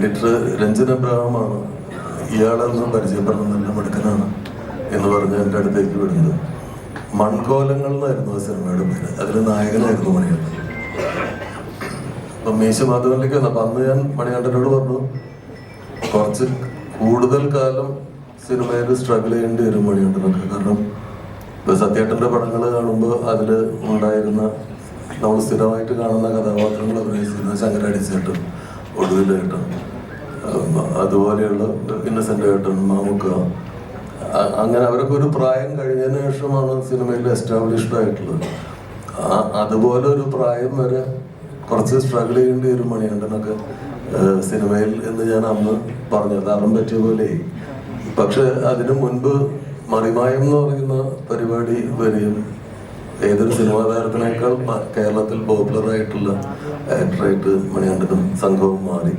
Editor Ranjan അബ്രഹാമാണ് ഇയാളെന്ന് പരിചയപ്പെടണം നല്ല മിടുക്കനാണ് എന്ന് പറഞ്ഞ് എൻ്റെ അടുത്തേക്ക് വിടുന്നത്. മൺകോലങ്ങൾ എന്നായിരുന്നു ആ സിനിമയുടെ പേര്. അതിൽ നായകനായിരുന്നു മണികണ്ഠൻ. അപ്പം മീശ മാധവനിലേക്ക് വന്നപ്പോൾ അന്ന് ഞാൻ മണികണ്ഠനോട് പറഞ്ഞു, കുറച്ച് കൂടുതൽ കാലം സിനിമയിൽ സ്ട്രഗിൾ ചെയ്യേണ്ടി വരും മണികണ്ഠനൊക്കെ. കാരണം ഇപ്പോൾ സത്യേട്ടൻ്റെ പടങ്ങൾ കാണുമ്പോൾ അതിൽ ഉണ്ടായിരുന്ന നമ്മൾ സ്ഥിരമായിട്ട് കാണുന്ന കഥാപാത്രങ്ങൾ അഭിനയിച്ചിരുന്ന ശങ്കരാടിച്ചേട്ടൻ, ഒടുവിലേട്ടൻ, അതുപോലെയുള്ള ഇന്നസെൻ്റ് ഏട്ടൻ, മാമുക്ക, അങ്ങനെ അവരൊക്കെ ഒരു പ്രായം കഴിഞ്ഞതിന് ശേഷമാണ് സിനിമയിൽ എസ്റ്റാബ്ലിഷ്ഡ് ആയിട്ടുള്ളത്. അതുപോലെ ഒരു പ്രായം വരെ കുറച്ച് സ്ട്രഗിൾ ചെയ്യേണ്ടി വരും മണികണ്ഠനൊക്കെ സിനിമയിൽ എന്ന് ഞാൻ അന്ന് പറഞ്ഞു. അതാറും പറ്റിയ പോലെ. പക്ഷെ അതിനു മുൻപ് മറിമായം എന്ന് പറയുന്ന പരിപാടി വരെയും ഏതൊരു സിനിമാ താരത്തിനേക്കാൾ കേരളത്തിൽ പോപ്പുലർ ആയിട്ടുള്ള ആക്ടറായിട്ട് മണികണ്ഠനും സംഘവും മാറി.